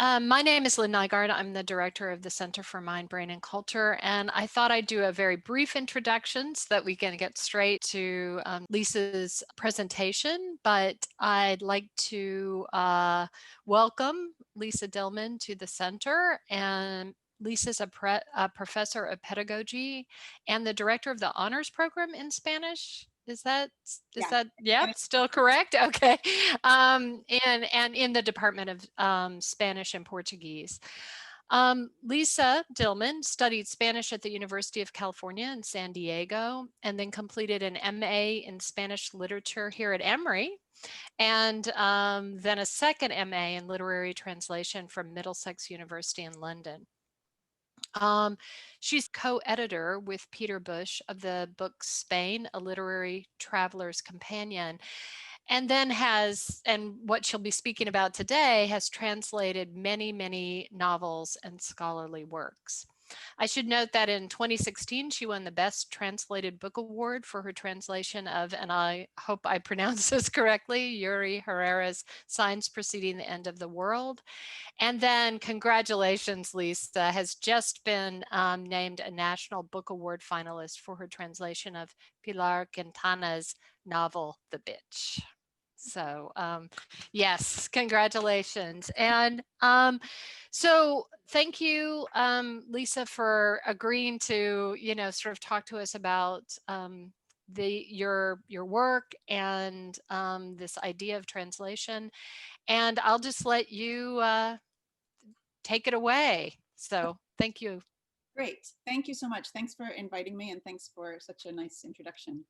My name is Lynn Nygaard. I'm the director of the Center for Mind, Brain, and Culture, and I thought I'd do a very brief introduction so that we can get straight to Lisa's presentation, but I'd like to welcome Lisa Dillman to the center. And Lisa's a professor of pedagogy and the director of the honors program in Spanish. Is that still correct? Okay. And in the Department of Spanish and Portuguese. Lisa Dillman studied Spanish at the University of California in San Diego, and then completed an MA in Spanish literature here at Emory, and then a second MA in literary translation from Middlesex University in London. She's co-editor with Peter Bush of the book Spain, A Literary Traveler's Companion, and then and what she'll be speaking about today, has translated many, many novels and scholarly works. I should note that in 2016, she won the Best Translated Book Award for her translation of, and I hope I pronounce this correctly, Yuri Herrera's Signs Preceding the End of the World. And then congratulations, Lisa has just been named a National Book Award finalist for her translation of Pilar Quintana's novel, The Bitch. So yes, congratulations. And so thank you, Lisa, for agreeing to, sort of talk to us about your work and this idea of translation. And I'll just let you take it away. So thank you. Great. Thank you so much. Thanks for inviting me, and thanks for such a nice introduction.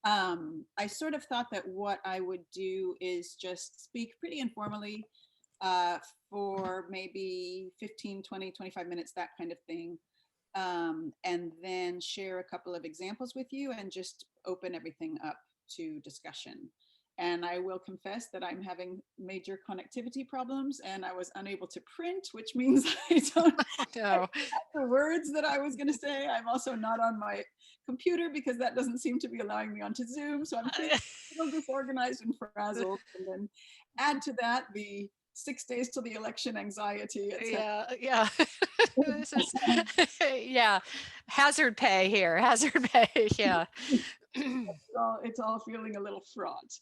I sort of thought that what I would do is just speak pretty informally for maybe 15, 20, 25 minutes, that kind of thing. And then share a couple of examples with you and just open everything up to discussion. And I will confess that I'm having major connectivity problems, and I was unable to print, which means I don't have the words that I was going to say. I'm also not on my computer because that doesn't seem to be allowing me onto Zoom. So I'm a little disorganized and frazzled. And then add to that the 6 days till the election anxiety. Yeah. This is, yeah, hazard pay here, hazard pay, yeah. It's all feeling a little fraught.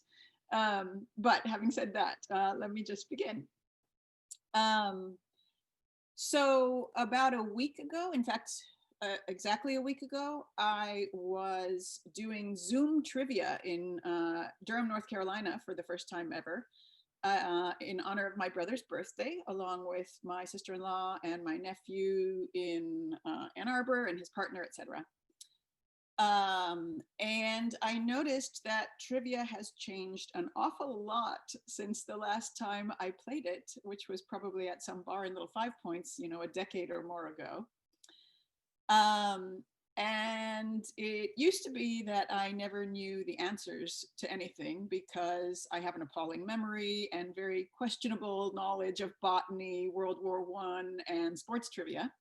But having said that, let me just begin. So about a week ago, in fact, exactly a week ago, I was doing Zoom trivia in Durham, North Carolina for the first time ever, in honor of my brother's birthday, along with my sister-in-law and my nephew in Ann Arbor and his partner, etc. And I noticed that trivia has changed an awful lot since the last time I played it, which was probably at some bar in Little Five Points, a decade or more ago. And it used to be that I never knew the answers to anything because I have an appalling memory and very questionable knowledge of botany, World War I, and sports trivia.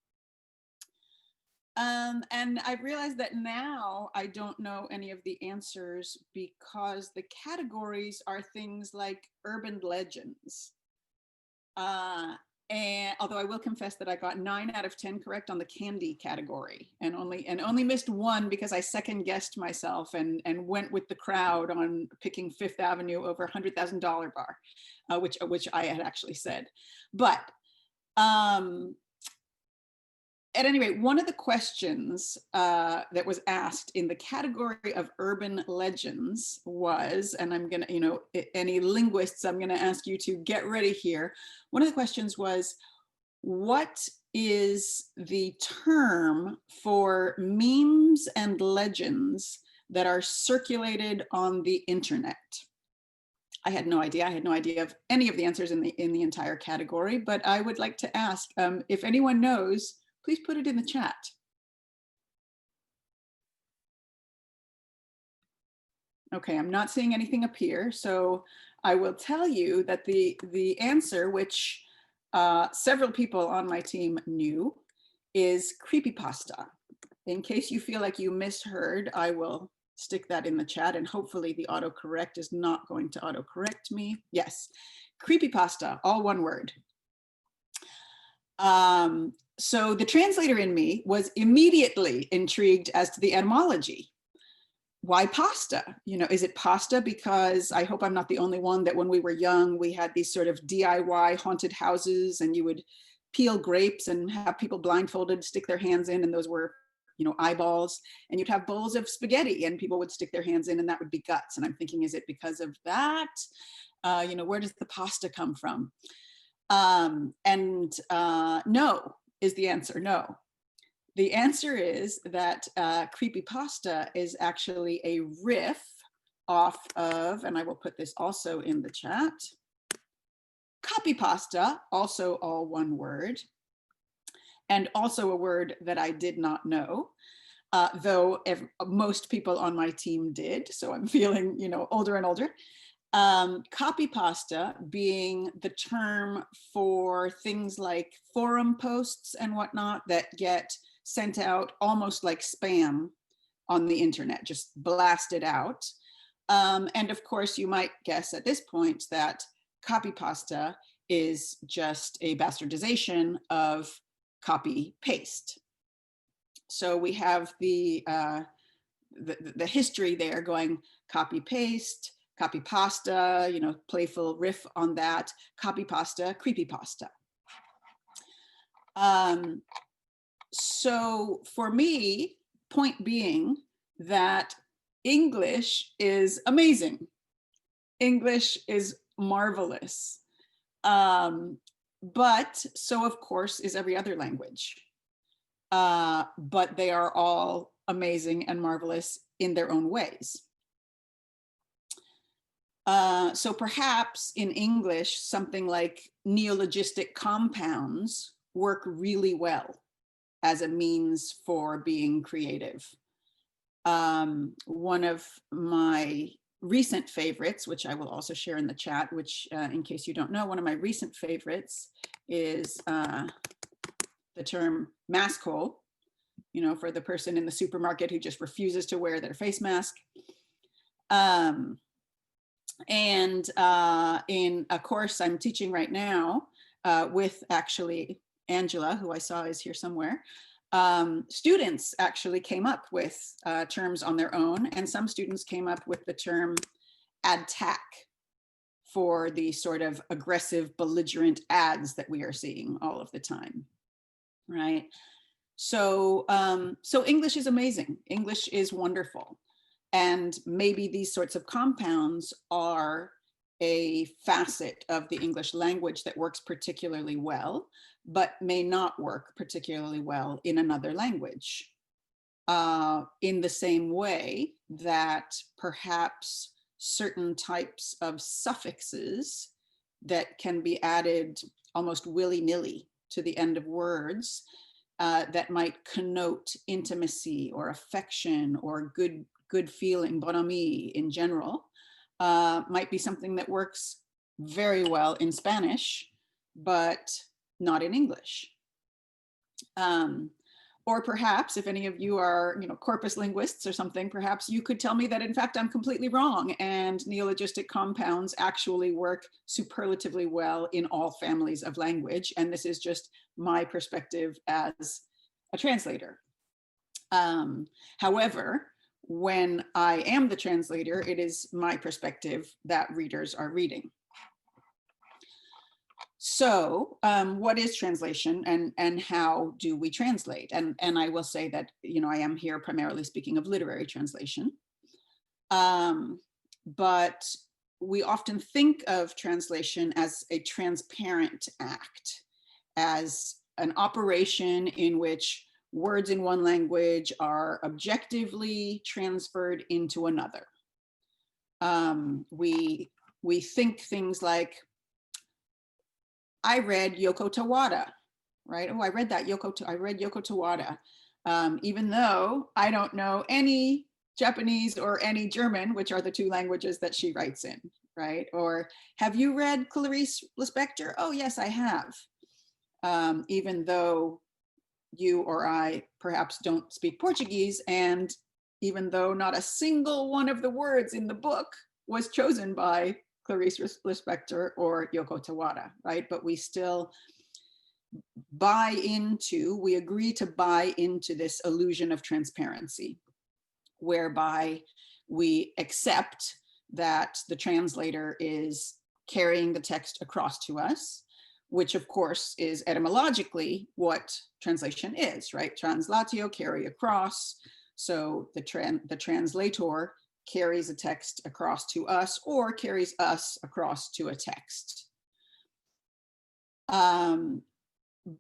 And I've realized that now I don't know any of the answers because the categories are things like urban legends. And although I will confess that I got 9 out of 10 correct on the candy category, and only missed one because I second guessed myself and went with the crowd on picking Fifth Avenue over $100,000 bar, which I had actually said. But at any rate, one of the questions that was asked in the category of urban legends was, and I'm going to, any linguists, I'm going to ask you to get ready here. One of the questions was, what is the term for memes and legends that are circulated on the internet? I had no idea. I had no idea of any of the answers in the entire category, but I would like to ask if anyone knows, please put it in the chat. Okay, I'm not seeing anything appear, so I will tell you that the answer, which several people on my team knew, is creepypasta. In case you feel like you misheard, I will stick that in the chat, and hopefully the autocorrect is not going to autocorrect me. Yes, creepypasta, all one word. So the translator in me was immediately intrigued as to the etymology. Why pasta? You know, is it pasta because I hope I'm not the only one that when we were young, we had these sort of DIY haunted houses and you would peel grapes and have people blindfolded stick their hands in and those were, you know, eyeballs, and you'd have bowls of spaghetti and people would stick their hands in and that would be guts. And I'm thinking, is it because of that? You know, where does the pasta come from? No is the answer, no. The answer is that creepypasta is actually a riff off of, and I will put this also in the chat, copypasta, also all one word, and also a word that I did not know, though most people on my team did, so I'm feeling, you know, older and older. Copypasta being the term for things like forum posts and whatnot that get sent out almost like spam on the internet, just blasted out. And of course, you might guess at this point that copypasta is just a bastardization of copy paste. So we have the history there going copy paste, copy pasta, you know, playful riff on that, copy pasta, creepy pasta. So for me, point being that English is amazing. English is marvelous. But so of course is every other language. But they are all amazing and marvelous in their own ways. So perhaps in English, something like neologistic compounds work really well as a means for being creative. One of my recent favorites, which I will also share in the chat, which in case you don't know, one of my recent favorites is the term mask hole, you know, for the person in the supermarket who just refuses to wear their face mask. In a course I'm teaching right now with actually Angela, who I saw is here somewhere, students actually came up with terms on their own, and some students came up with the term ad-tack for the sort of aggressive, belligerent ads that we are seeing all of the time, right? So, so English is amazing. English is wonderful. And maybe these sorts of compounds are a facet of the English language that works particularly well, but may not work particularly well in another language. In the same way that perhaps certain types of suffixes that can be added almost willy-nilly to the end of words that might connote intimacy or affection or good feeling, bon ami in general, might be something that works very well in Spanish, but not in English. Or perhaps if any of you are, you know, corpus linguists or something, perhaps you could tell me that in fact I'm completely wrong and neologistic compounds actually work superlatively well in all families of language. And this is just my perspective as a translator. However, when I am the translator, it is my perspective that readers are reading. So what is translation and how do we translate? And I will say that, you know, I am here primarily speaking of literary translation. But we often think of translation as a transparent act, as an operation in which words in one language are objectively transferred into another. We think things like, I read Yoko Tawada, right? Oh, I read that I read Yoko Tawada. Even though I don't know any Japanese or any German, which are the two languages that she writes in, right? Or have you read Clarice Lispector? Oh, yes, I have. Even though you or I perhaps don't speak Portuguese, and even though not a single one of the words in the book was chosen by Clarice Lispector or Yoko Tawada, right? But we still we agree to buy into this illusion of transparency, whereby we accept that the translator is carrying the text across to us, which of course is etymologically what translation is, right? Translatio, carry across. So the translator carries a text across to us or carries us across to a text.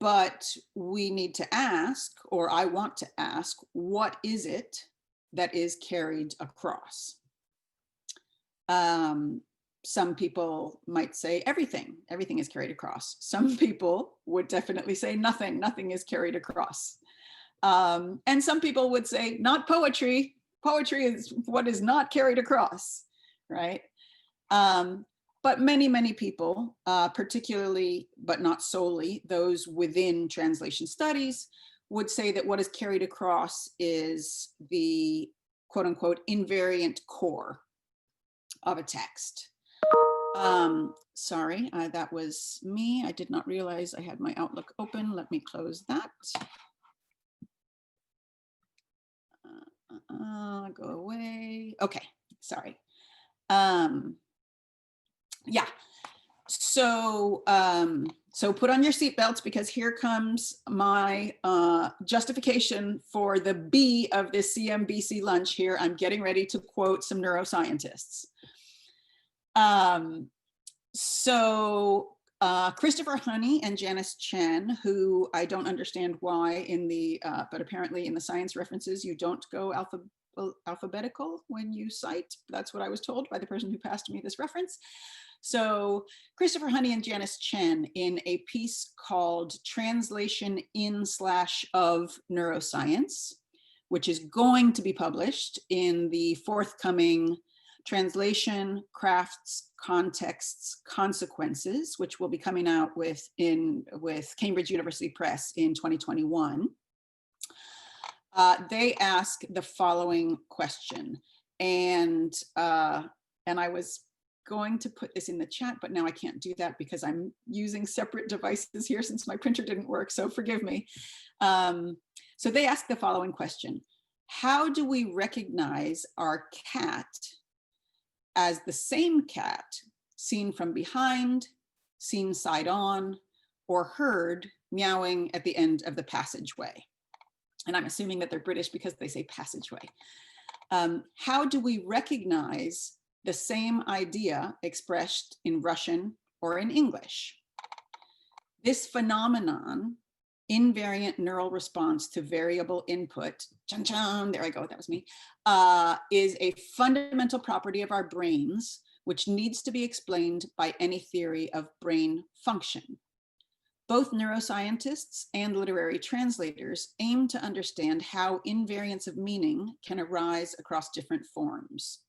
But we need to ask, or I want to ask, what is it that is carried across? Some people might say everything is carried across. Some people would definitely say nothing is carried across. And some people would say not poetry, poetry is what is not carried across, right? But many people, particularly, but not solely, those within translation studies would say that what is carried across is the quote unquote invariant core of a text. Sorry, that was me. I did not realize I had my Outlook open. Let me close that. Go away. Okay, sorry. Yeah. So, so put on your seatbelts because here comes my justification for the B of this CMBC lunch here. I'm getting ready to quote some neuroscientists. Christopher Honey and Janice Chen, who I don't understand why in the, but apparently in the science references, you don't go alphabetical when you cite. That's what I was told by the person who passed me this reference. So Christopher Honey and Janice Chen in a piece called Translation in/of Neuroscience, which is going to be published in the forthcoming Translation, Crafts, Contexts, Consequences, which will be coming out with Cambridge University Press in 2021. They ask the following question, and I was going to put this in the chat, but now I can't do that because I'm using separate devices here since my printer didn't work, so forgive me. So they ask the following question: how do we recognize our cat as the same cat seen from behind, seen side on, or heard meowing at the end of the passageway? And I'm assuming that they're British because they say passageway. How do we recognize the same idea expressed in Russian or in English? This phenomenon, invariant neural response to variable input, chun chun, there I go, that was me, is a fundamental property of our brains, which needs to be explained by any theory of brain function. Both neuroscientists and literary translators aim to understand how invariance of meaning can arise across different forms.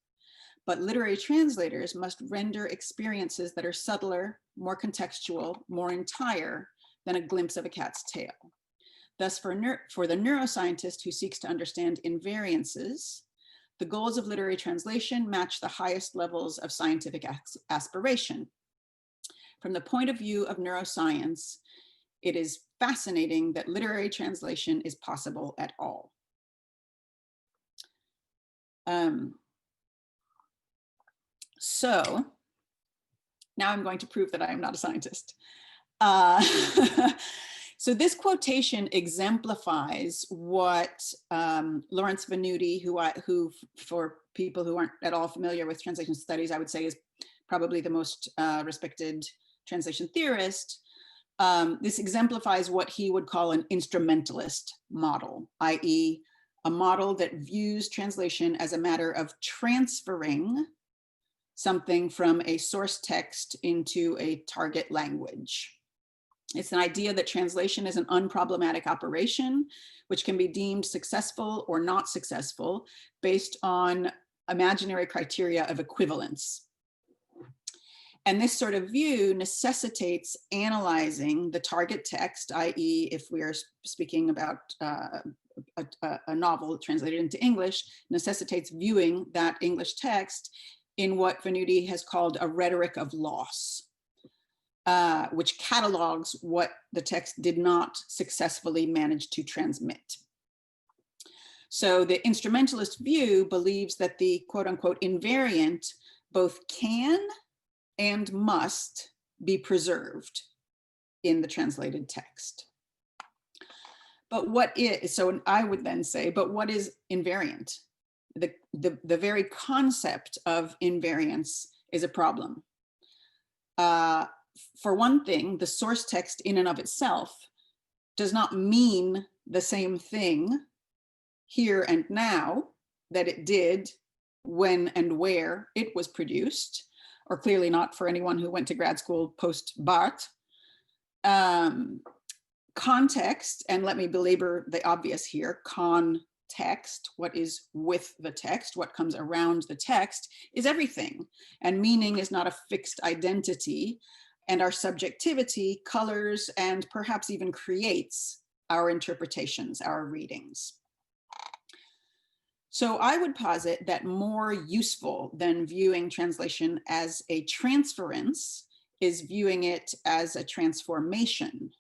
But literary translators must render experiences that are subtler, more contextual, more entire than a glimpse of a cat's tail. Thus, for the neuroscientist who seeks to understand invariances, the goals of literary translation match the highest levels of scientific aspiration. From the point of view of neuroscience, it is fascinating that literary translation is possible at all. So now I'm going to prove that I am not a scientist. So this quotation exemplifies what Lawrence Venuti, who for people who aren't at all familiar with translation studies, I would say is probably the most respected translation theorist. This exemplifies what he would call an instrumentalist model, i.e. a model that views translation as a matter of transferring something from a source text into a target language. It's an idea that translation is an unproblematic operation, which can be deemed successful or not successful based on imaginary criteria of equivalence. And this sort of view necessitates analyzing the target text, i.e. if we are speaking about a novel translated into English, necessitates viewing that English text in what Venuti has called a rhetoric of loss. which catalogs what the text did not successfully manage to transmit. So the instrumentalist view believes that the quote unquote invariant both can and must be preserved in the translated text. But what is, so I would then say, but what is invariant? The very concept of invariance is a problem. For one thing, the source text in and of itself does not mean the same thing here and now that it did when and where it was produced, or clearly not for anyone who went to grad school post Barthes. Context, and let me belabor the obvious here, context, what is with the text, what comes around the text, is everything. And meaning is not a fixed identity, and our subjectivity colors and perhaps even creates our interpretations, our readings. So I would posit that more useful than viewing translation as a transference is viewing it as a transformation.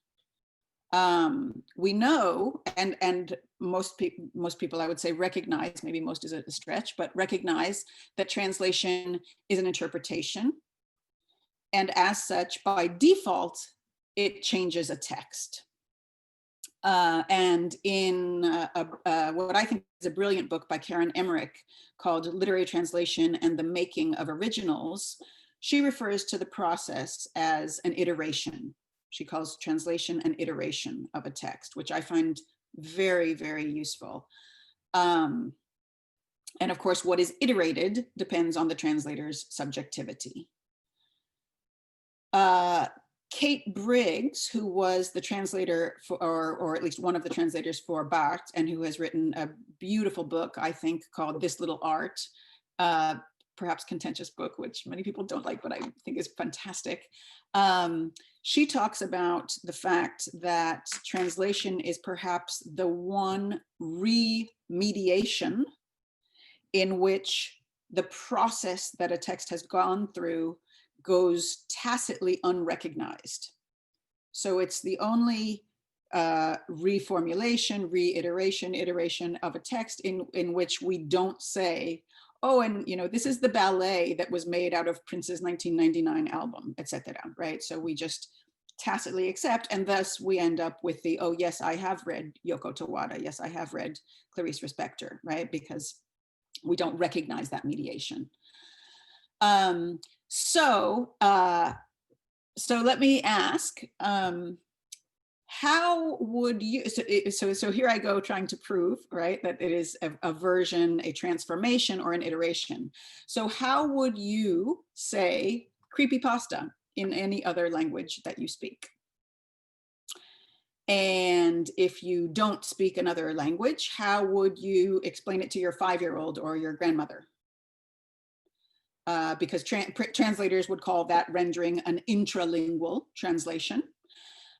We know, and most people I would say recognize, maybe most is a stretch, but recognize that translation is an interpretation. And as such, by default, it changes a text. And in what I think is a brilliant book by Karen Emmerich called Literary Translation and the Making of Originals, she refers to the process as an iteration. She calls translation an iteration of a text, which I find very, very useful. And of course, what is iterated depends on the translator's subjectivity. Kate Briggs, who was the translator for, or at least one of the translators for Barthes, and who has written a beautiful book, I think, called This Little Art, perhaps contentious book, which many people don't like, but I think is fantastic. She talks about the fact that translation is perhaps the one remediation in which the process that a text has gone through goes tacitly unrecognized. So it's the only reformulation, reiteration, iteration of a text in which we don't say, oh, and this is the ballet that was made out of Prince's 1999 album, etc. Right? So we just tacitly accept, and thus we end up with the, oh yes, I have read Yoko Tawada, yes, I have read Clarice Lispector, right? Because we don't recognize that mediation. So let me ask, how would you, so here I go trying to prove, right, that it is a version, a transformation, or an iteration. So how would you say creepypasta in any other language that you speak? And if you don't speak another language, how would you explain it to your 5-year-old or your grandmother? Because translators would call that rendering an intralingual translation.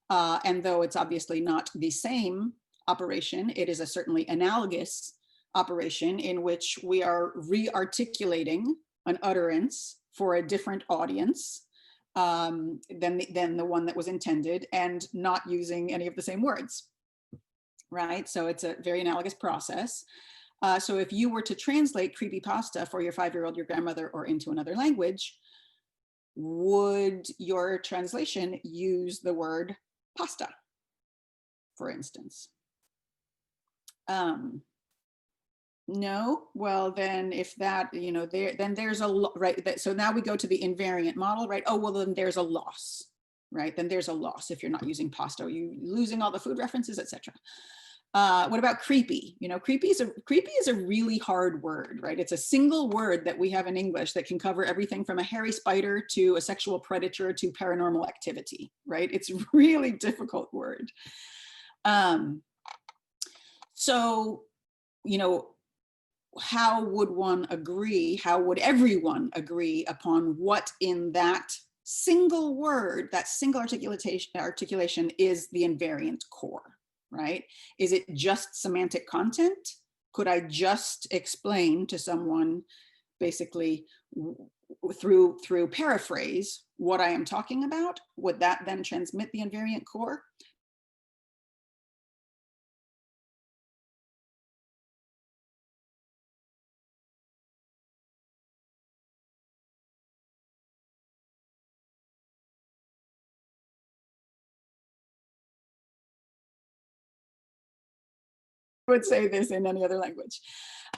And though it's obviously not the same operation, it is a certainly analogous operation in which we are re-articulating an utterance for a different audience than the one that was intended, and not using any of the same words, right? So it's a very analogous process. So if you were to translate creepypasta for your 5-year-old, your grandmother, or into another language, would your translation use the word pasta, for instance? No. Well, then if that, then there's a, right, so now we go to the invariant model, right? Oh, well, then there's a loss, right? Then there's a loss if you're not using pasta. Are you losing all the food references, etc.? What about creepy? Creepy is a really hard word, right? It's a single word that we have in English that can cover everything from a hairy spider to a sexual predator to paranormal activity, right? It's a really difficult word. So, how would one agree? How would everyone agree upon what in that single word, that single articulation is the invariant core? Right? Is it just semantic content? Could I just explain to someone basically through paraphrase what I am talking about, would that then transmit the invariant core? Would say this in any other language.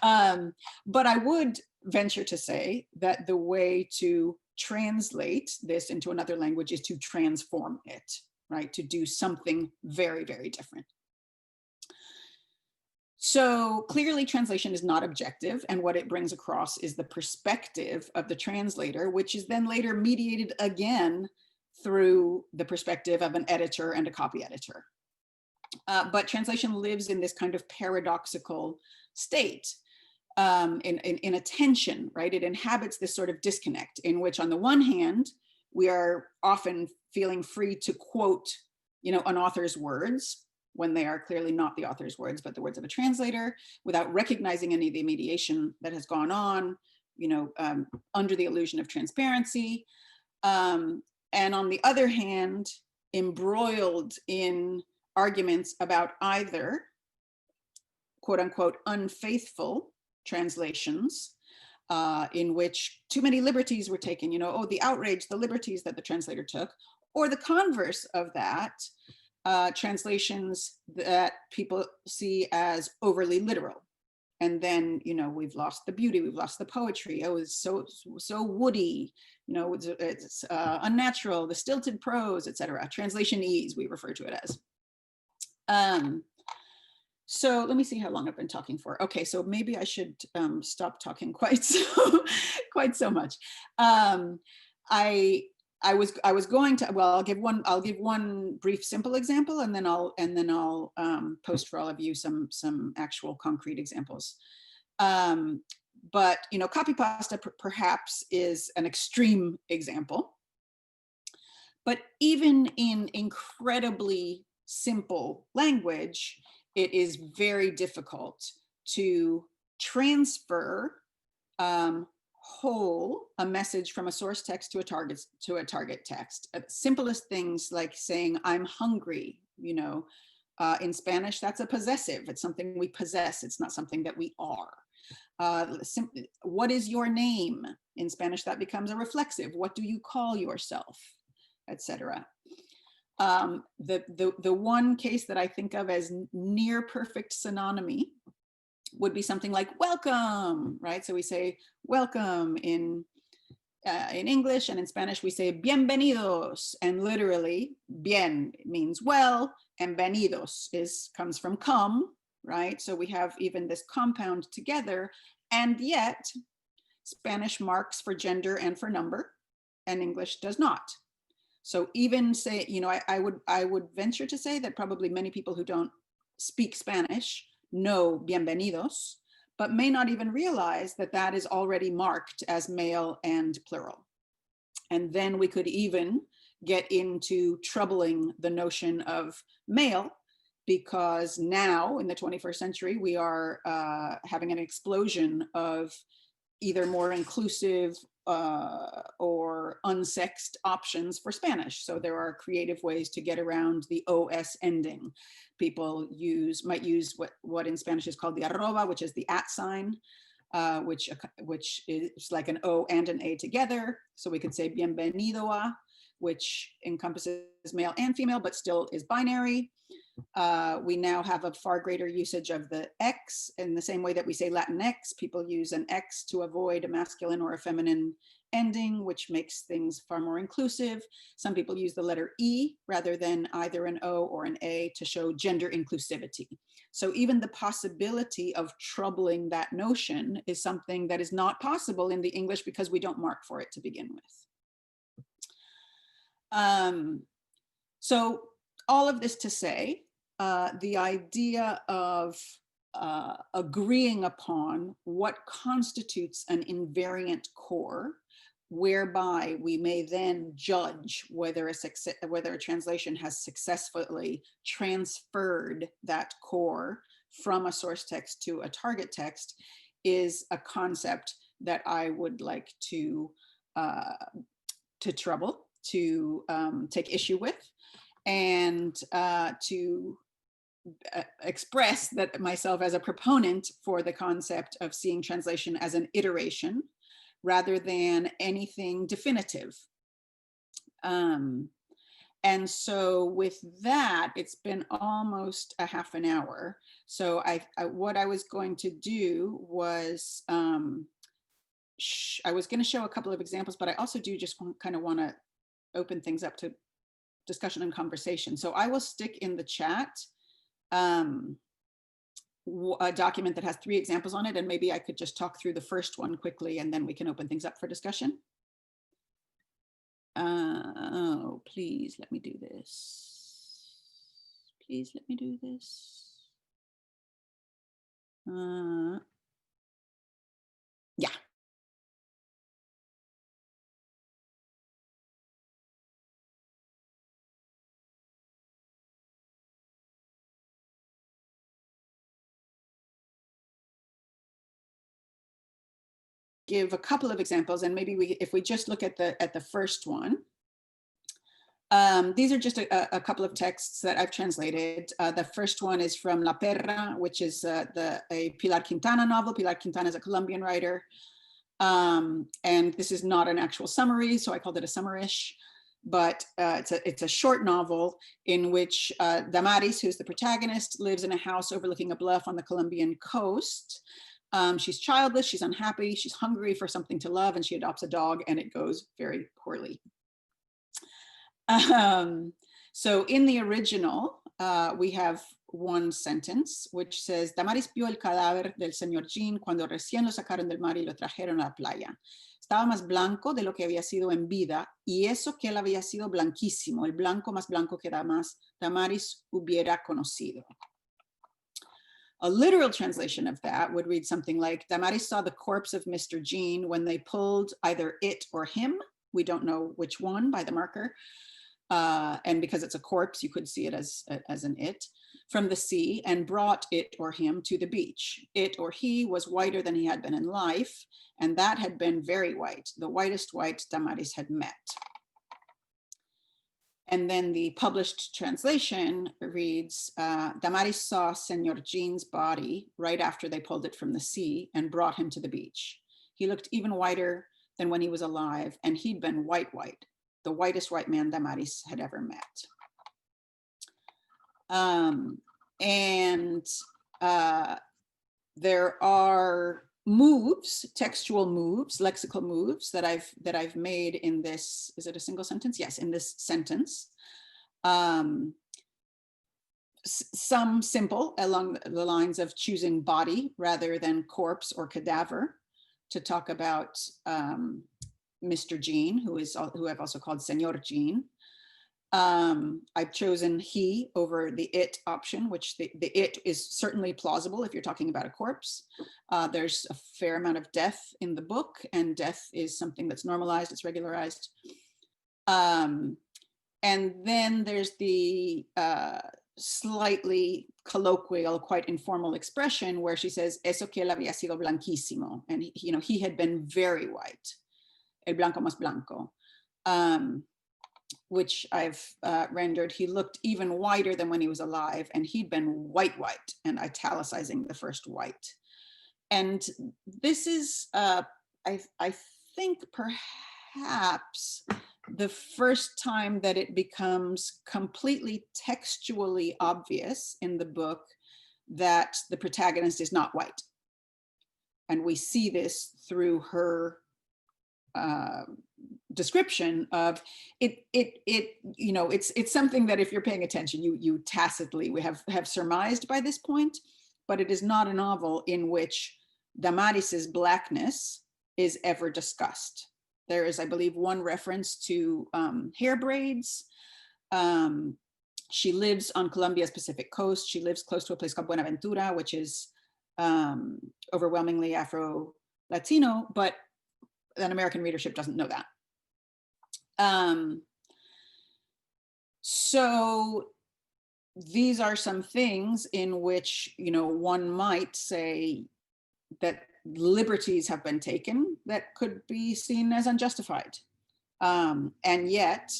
But I would venture to say that the way to translate this into another language is to transform it, right? To do something very, very different. So clearly translation is not objective, and what it brings across is the perspective of the translator, which is then later mediated again through the perspective of an editor and a copy editor. But translation lives in this kind of paradoxical state, in a tension, right? It inhabits this sort of disconnect in which, on the one hand, we are often feeling free to quote, an author's words when they are clearly not the author's words, but the words of a translator, without recognizing any of the mediation that has gone on, under the illusion of transparency. And on the other hand, embroiled in arguments about either quote unquote unfaithful translations, in which too many liberties were taken, the outrage, the liberties that the translator took, or the converse of that, translations that people see as overly literal. And then, we've lost the beauty, we've lost the poetry. Oh, it's so woody, it's unnatural, the stilted prose, etc. Translation ease, we refer to it as. So let me see how long I've been talking for. Okay, so maybe I should stop talking quite so much. I was going to, well, I'll give one brief simple example, and then I'll post for all of you some actual concrete examples. But copy pasta perhaps is an extreme example. But even in incredibly simple language, it is very difficult to transfer whole a message from a source text to a target text. Simplest things like saying I'm hungry, in Spanish, that's a possessive. It's something we possess. It's not something that we are. What is your name? In Spanish, that becomes a reflexive. What do you call yourself, etc. The one case that I think of as near perfect synonymy would be something like welcome, right? So we say welcome in English, and in Spanish we say bienvenidos, and literally bien means well, and venidos comes from come, right? So we have even this compound together, and yet Spanish marks for gender and for number, and English does not. So even say, I would venture to say that probably many people who don't speak Spanish know bienvenidos, but may not even realize that that is already marked as male and plural. And then we could even get into troubling the notion of male, because now in the 21st century, we are having an explosion of either more inclusive or unsexed options for Spanish. So there are creative ways to get around the OS ending. People might use what in Spanish is called the arroba, which is the @ sign, which is like an O and an A together. So we could say bienvenido a, which encompasses male and female, but still is binary. We now have a far greater usage of the X in the same way that we say Latinx. People use an X to avoid a masculine or a feminine ending, which makes things far more inclusive. Some people use the letter E rather than either an O or an A to show gender inclusivity. So even the possibility of troubling that notion is something that is not possible in the English because we don't mark for it to begin with. So all of this to say, the idea of agreeing upon what constitutes an invariant core, whereby we may then judge whether a translation has successfully transferred that core from a source text to a target text, is a concept that I would like to trouble, to take issue with, and to express that myself as a proponent for the concept of seeing translation as an iteration rather than anything definitive. And so with that, it's been almost a half an hour. So what I was going to do was, I was going to show a couple of examples, but I also do just kind of want to open things up to discussion and conversation. So I will stick in the chat a document that has 3 examples on it, and maybe I could just talk through the first one quickly, and then we can open things up for discussion. Oh, please let me do this. Please let me do this. Yeah. Give a couple of examples, and maybe if we just look at the first one. These are just a couple of texts that I've translated. The first one is from La Perra, which is a Pilar Quintana novel. Pilar Quintana is a Colombian writer. And this is not an actual summary, so I called it a summarish. But it's a short novel in which Damaris, who's the protagonist, lives in a house overlooking a bluff on the Colombian coast. She's childless, she's unhappy, she's hungry for something to love, and she adopts a dog, and it goes very poorly. So in the original, we have one sentence which says, Damaris vio el cadáver del señor Jean cuando recién lo sacaron del mar y lo trajeron a la playa. Estaba más blanco de lo que había sido en vida, y eso que él había sido blanquísimo, el blanco más blanco que Damaris hubiera conocido. A literal translation of that would read something like, Damaris saw the corpse of Mr. Jean when they pulled either it or him, we don't know which one, by the marker, and because it's a corpse, you could see it as an it, from the sea, and brought it or him to the beach. It or he was whiter than he had been in life, and that had been very white, the whitest white Damaris had met. And then the published translation reads, Damaris saw Senor Jean's body right after they pulled it from the sea and brought him to the beach. He looked even whiter than when he was alive, and he'd been white, the whitest white man Damaris had ever met. There are moves, textual moves, lexical moves that I've made in this. Is it a single sentence? Yes, in this sentence. Some simple along the lines of choosing body rather than corpse or cadaver to talk about Mr. Jean, who I've also called Senor Jean. I've chosen he over the it option, which the it is certainly plausible if you're talking about a corpse. There's a fair amount of death in the book, and death is something that's normalized, it's regularized. And then there's the slightly colloquial, quite informal expression where she says, eso que él había sido blanquísimo. And he had been very white. El blanco más blanco. Which I've rendered, he looked even whiter than when he was alive, and he'd been white, and italicizing the first white. And this is, I think perhaps the first time that it becomes completely textually obvious in the book that the protagonist is not white. And we see this through her description of it. It's something that if you're paying attention, you tacitly have surmised by this point, but it is not a novel in which Damaris's blackness is ever discussed. There is, I believe, one reference to hair braids. She lives on Colombia's Pacific coast. She lives close to a place called Buenaventura, which is overwhelmingly Afro-Latino, but an American readership doesn't know that. So these are some things in which, one might say that liberties have been taken that could be seen as unjustified. And yet,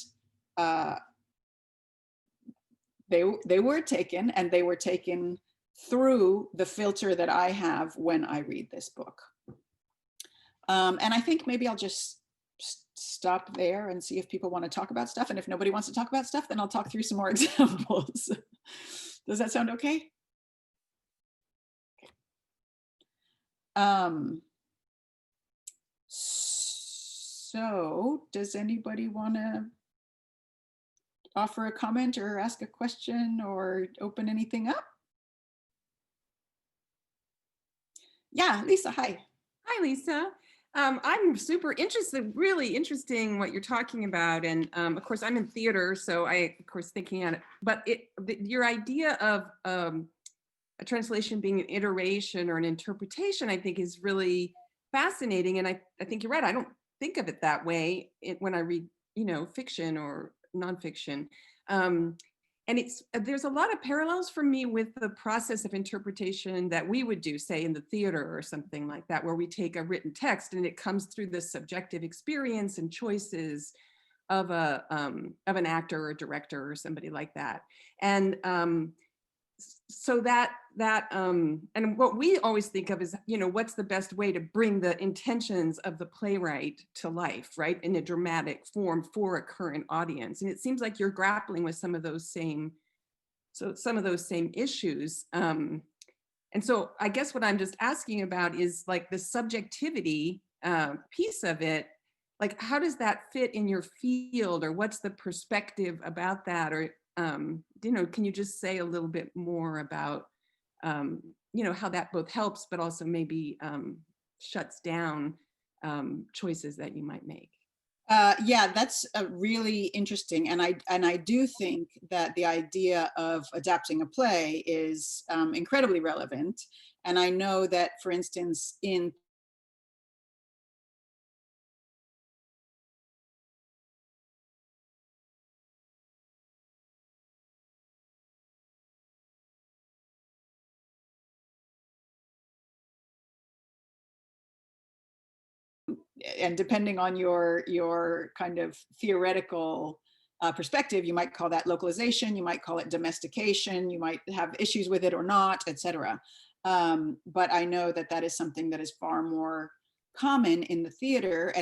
they were taken, and they were taken through the filter that I have when I read this book. And I think maybe I'll just stop there and see if people want to talk about stuff. And if nobody wants to talk about stuff, then I'll talk through some more examples. Does that sound okay? So does anybody want to offer a comment or ask a question or open anything up? Yeah, Lisa, hi. Hi, Lisa. I'm super interested, really interesting what you're talking about. And of course, I'm in theater, so of course, thinking on it. But your idea of a translation being an iteration or an interpretation, I think is really fascinating. And I think you're right. I don't think of it that way when I read, fiction or nonfiction. And there's a lot of parallels for me with the process of interpretation that we would do, say, in the theater or something like that, where we take a written text and it comes through the subjective experience and choices of an actor or director or somebody like that. And so and what we always think of is, what's the best way to bring the intentions of the playwright to life, right, in a dramatic form for a current audience. And it seems like you're grappling with some of those same issues. And so I guess what I'm just asking about is like the subjectivity piece of it. Like, how does that fit in your field, or what's the perspective about that? Or can you just say a little bit more about, how that both helps, but also maybe shuts down choices that you might make? Yeah, that's really interesting. And I do think that the idea of adapting a play is incredibly relevant. And I know that, for instance, in and depending on your kind of theoretical perspective, you might call that localization, you might call it domestication, you might have issues with it or not, etc. But I know that that is something that is far more common in the theater,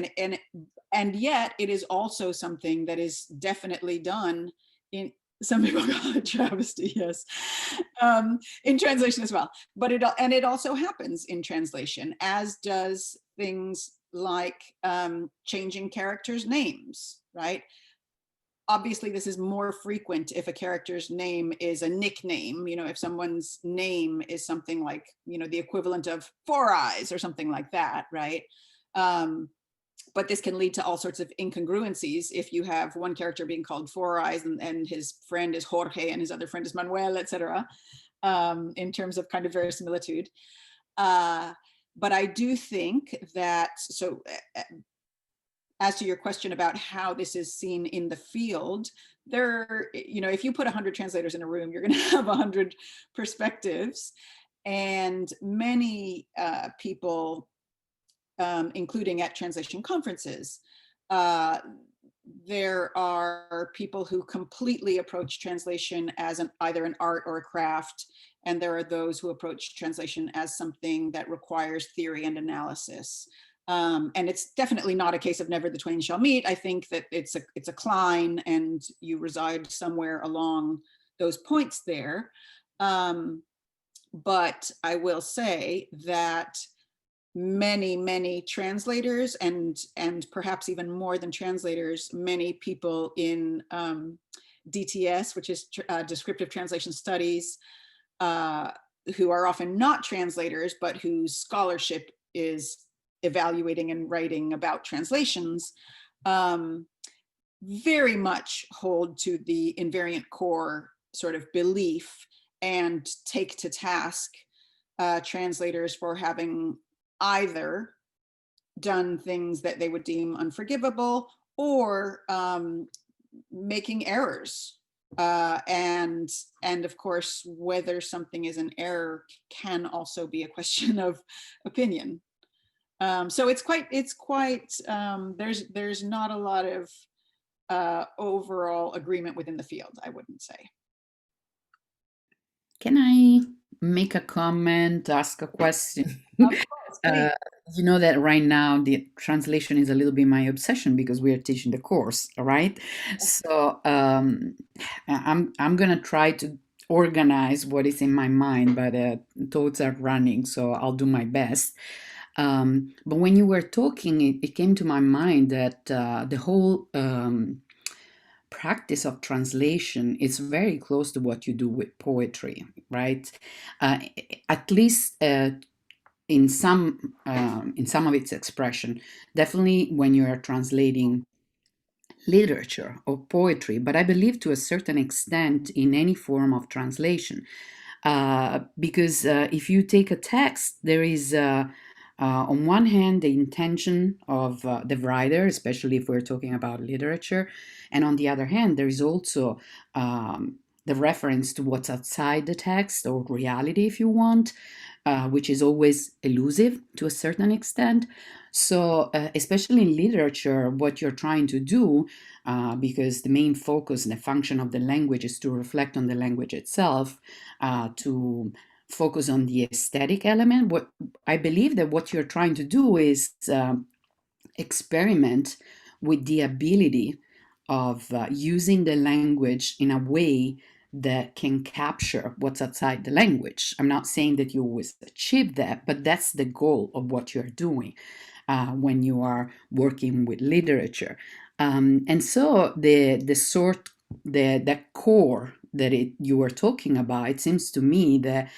and yet it is also something that is definitely done in, some people call it travesty, yes, in translation as well. But it also happens in translation, as does things like changing characters' names, right? Obviously, this is more frequent if a character's name is a nickname. If someone's name is something like, the equivalent of Four Eyes or something like that, right? But this can lead to all sorts of incongruencies if you have one character being called Four Eyes and his friend is Jorge and his other friend is Manuel, etc. In terms of kind of verisimilitude. But I do think that, so as to your question about how this is seen in the field, if you put 100 translators in a room, you're going to have 100 perspectives. And many people, including at translation conferences, there are people who completely approach translation as either an art or a craft. And there are those who approach translation as something that requires theory and analysis. And it's definitely not a case of never the twain shall meet. I think that it's a climb, and you reside somewhere along those points there. But I will say that many translators, and perhaps even more than translators, many people in DTS, which is descriptive translation studies, who are often not translators, but whose scholarship is evaluating and writing about translations, very much hold to the invariant core sort of belief and take to task translators for having either done things that they would deem unforgivable or making errors. And of course, whether something is an error can also be a question of opinion. So it's quite there's not a lot of overall agreement within the field, I wouldn't say. Can I make a comment, ask a question? Of course, please. You know that right now the translation is a little bit my obsession because we are teaching the course, all right? So I'm gonna try to organize what is in my mind, but thoughts are running, so I'll do my best. But when you were talking, it came to my mind that the whole practice of translation is very close to what you do with poetry, right? Uh, at least in some of its expression. Definitely when you are translating literature or poetry, but I believe to a certain extent in any form of translation. Because if you take a text, there is, on one hand, the intention of the writer, especially if we're talking about literature, and on the other hand, there is also the reference to what's outside the text or reality, if you want, which is always elusive to a certain extent. So, especially in literature, what you're trying to do, because the main focus and the function of the language is to reflect on the language itself, to focus on the aesthetic element. What I believe that what you're trying to do is experiment with the ability of using the language in a way that can capture what's outside the language. I'm not saying that you always achieve that, but that's the goal of what you're doing when you are working with literature. And so the core that you were talking about, it seems to me that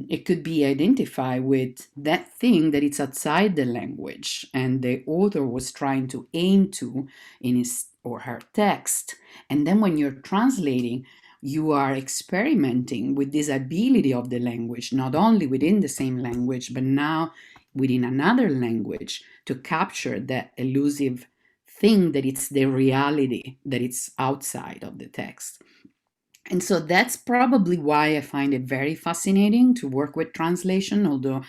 it could be identified with that thing that it's outside the language and the author was trying to aim to in his or her text. And then when you're translating, you are experimenting with this ability of the language, not only within the same language, but now within another language to capture that elusive thing that it's the reality that it's outside of the text. And so that's probably why I find it very fascinating to work with translation, although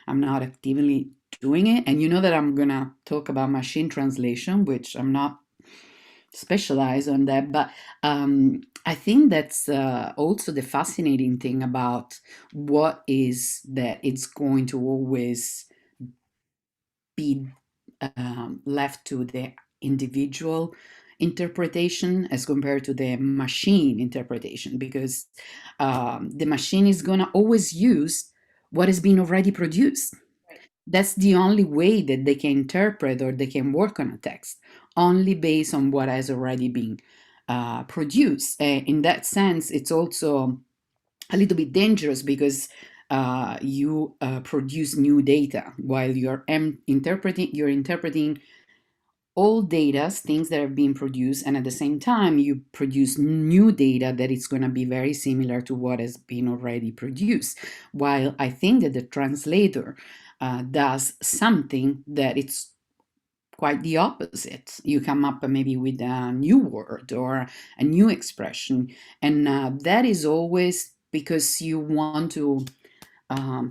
I'm not actively doing it. And you know that I'm going to talk about machine translation, which I'm not specialized on that. But I think that's also the fascinating thing about what is that it's going to always be left to the individual interpretation as compared to the machine interpretation, because the machine is going to always use what has been already produced. That's the only way that they can interpret or they can work on a text, only based on what has already been produced. In that sense, it's also a little bit dangerous because you produce new data while you're interpreting old data, things that have been produced, and at the same time you produce new data that is going to be very similar to what has been already produced. While I think that the translator does something that it's quite the opposite. You come up maybe with a new word or a new expression, and that is always because you want to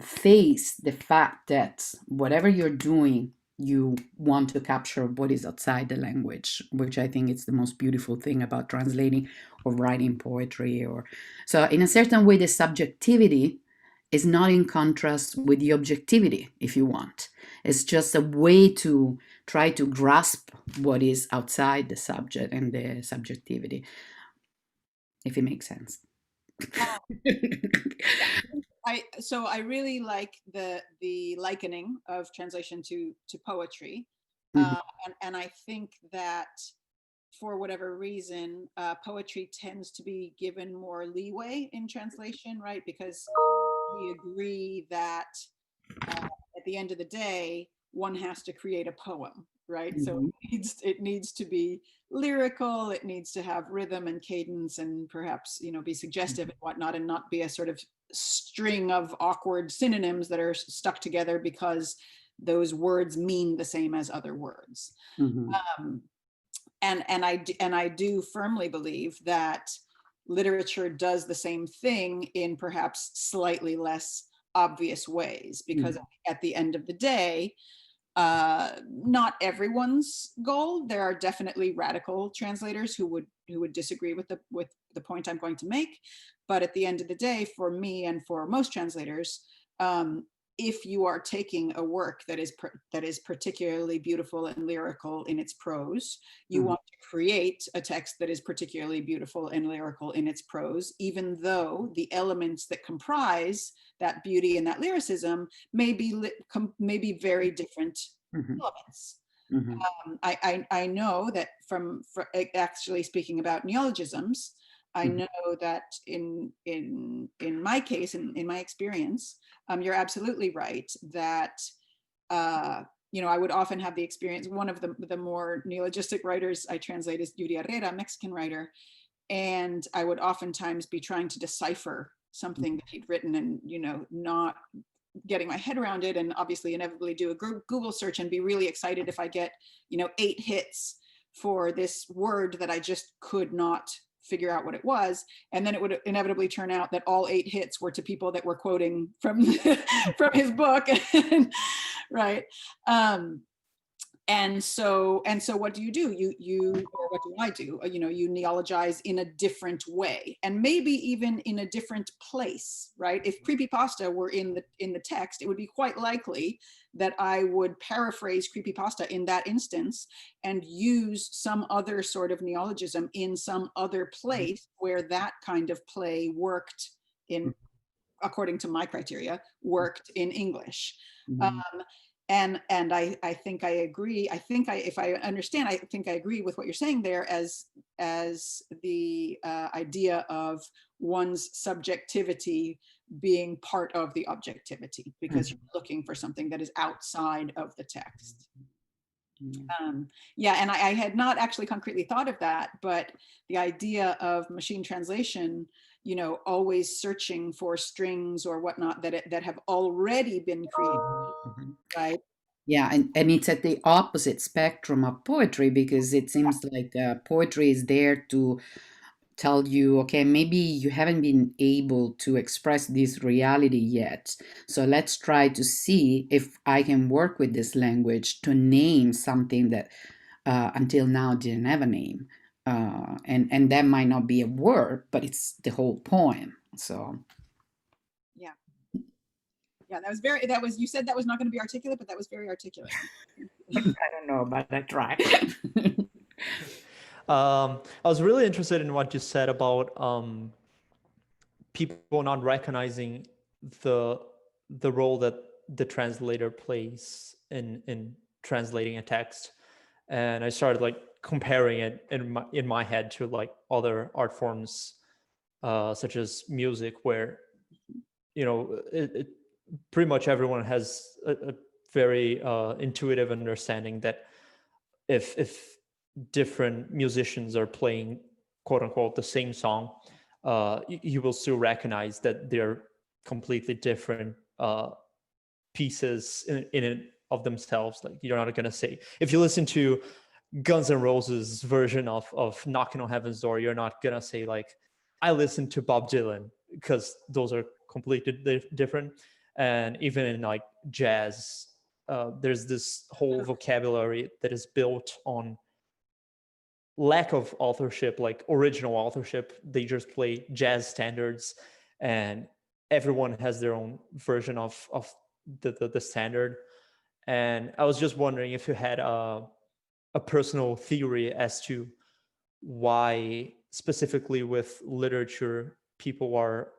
face the fact that whatever you're doing, you want to capture what is outside the language, which I think is the most beautiful thing about translating or writing poetry. Or so, in a certain way, the subjectivity is not in contrast with the objectivity, if you want. It's just a way to try to grasp what is outside the subject and the subjectivity, if it makes sense. So I really like the likening of translation to poetry, Mhm. and I think that for whatever reason, poetry tends to be given more leeway in translation, right? Because we agree that at the end of the day, one has to create a poem, right? So Mhm. it needs to be lyrical, it needs to have rhythm and cadence, and perhaps be suggestive and whatnot, and not be a sort of string of awkward synonyms that are stuck together because those words mean the same as other words. Mhm. And I do firmly believe that literature does the same thing in perhaps slightly less obvious ways, because at the end of the day, not everyone's goal. There are definitely radical translators who would disagree with the point I'm going to make. But at the end of the day, for me and for most translators, if you are taking a work that is particularly beautiful and lyrical in its prose, you want to create a text that is particularly beautiful and lyrical in its prose, even though the elements that comprise that beauty and that lyricism may be very different elements. I know that from actually speaking about neologisms, I know that in my case, in my experience, you're absolutely right that I would often have the experience. One of the more neologistic writers I translate is Yuri Herrera, Mexican writer, and I would oftentimes be trying to decipher something that he'd written and not getting my head around it, and obviously inevitably do a Google search and be really excited if I get 8 hits for this word that I just could not figure out what it was, and then it would inevitably turn out that all 8 hits were to people that were quoting from from his book. Right. And so what do you do? Or what do I do? You neologize in a different way, and maybe even in a different place, right? If creepypasta were in the text, it would be quite likely that I would paraphrase creepypasta in that instance and use some other sort of neologism in some other place where that kind of play worked in, according to my criteria, worked in English. And I think I agree. If I understand, I think I agree with what you're saying there as the idea of one's subjectivity being part of the objectivity, because you're looking for something that is outside of the text. Yeah, and I had not actually concretely thought of that, but the idea of machine translation, always searching for strings or whatnot that have already been created, right? Yeah, and it's at the opposite spectrum of poetry, because it seems like poetry is there to tell you, okay, maybe you haven't been able to express this reality yet. So let's try to see if I can work with this language to name something that until now didn't have a name. And that might not be a word, but it's the whole poem. So yeah, you said that was not going to be articulate, but that was very articulate. I don't know, but I try. I was really interested in what you said about people not recognizing the role that the translator plays in translating a text, and I started like comparing it in my head to like other art forms, such as music, where pretty much everyone has a very intuitive understanding that if different musicians are playing quote unquote the same song, you will still recognize that they're completely different pieces in it of themselves. Like, you're not going to say, if you listen to Guns N' Roses version of Knocking on Heaven's Door, you're not going to say like, I listened to Bob Dylan, because those are completely different. And even in like jazz, there's this whole vocabulary that is built on lack of authorship, like original authorship. They just play jazz standards, and everyone has their own version of the standard. And I was just wondering if you had a personal theory as to why specifically with literature people are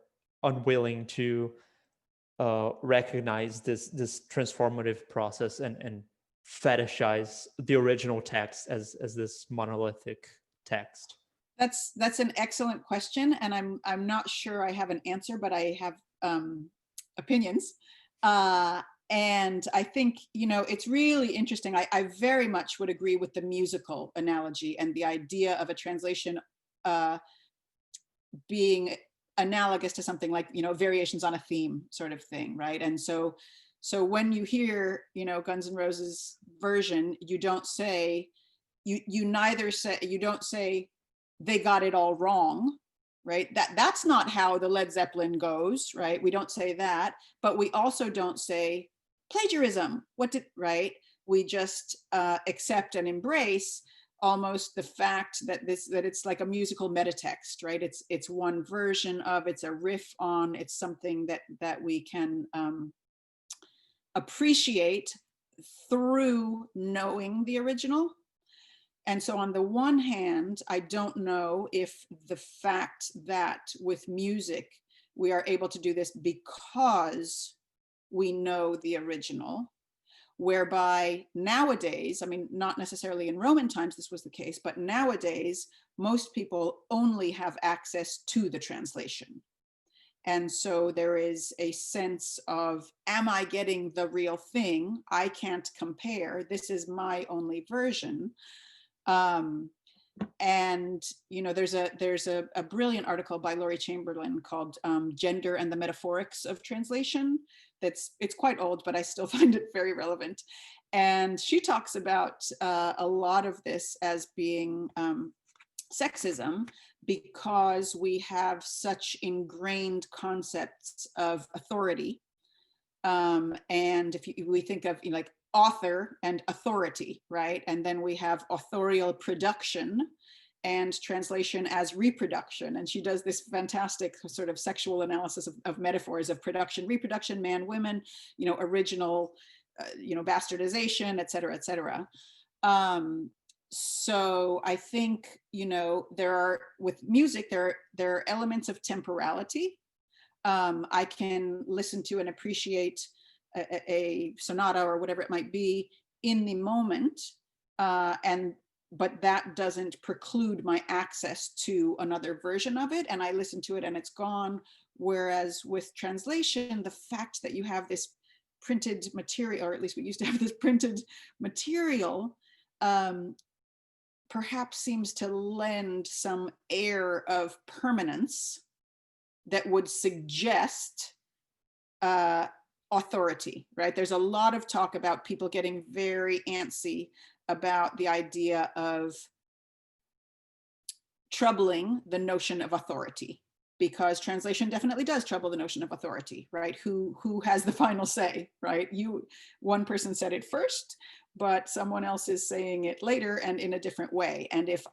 unwilling to recognize this transformative process and fetishize the original text as this monolithic text. That's an excellent question, and I'm not sure I have an answer, but I have opinions. And I think, it's really interesting. I very much would agree with the musical analogy and the idea of a translation being analogous to something like, variations on a theme sort of thing, right? And so when you hear, Guns N' Roses version, you don't say, you don't say they got it all wrong, right? That's not how the Led Zeppelin goes, right? We don't say that, but we also don't say plagiarism. Right? We just accept and embrace almost the fact that it's like a musical metatext, right? It's one version of, it's a riff on, it's something that we can appreciate through knowing the original. And so on the one hand, I don't know if the fact that with music, we are able to do this because we know the original, whereby nowadays, I mean, not necessarily in Roman times this was the case, but nowadays, most people only have access to the translation. And so there is a sense of, am I getting the real thing? I can't compare. This is my only version. And there's a brilliant article by Laurie Chamberlain called Gender and the Metaphorics of Translation. It's quite old, but I still find it very relevant. And she talks about a lot of this as being sexism, because we have such ingrained concepts of authority. And if we think of like author and authority, right? And then we have authorial production and translation as reproduction. And she does this fantastic sort of sexual analysis of metaphors of production, reproduction, man, women, original, bastardization, et cetera, et cetera. So I think, with music, there are elements of temporality. I can listen to and appreciate a sonata or whatever it might be in the moment, but that doesn't preclude my access to another version of it, and I listen to it and it's gone. Whereas with translation, the fact that you have this printed material, or at least we used to have this printed material, perhaps seems to lend some air of permanence that would suggest authority, right? There's a lot of talk about people getting very antsy about the idea of troubling the notion of authority, because translation definitely does trouble the notion of authority, right? Who has the final say, right? One person said it first, but someone else is saying it later and in a different way. And if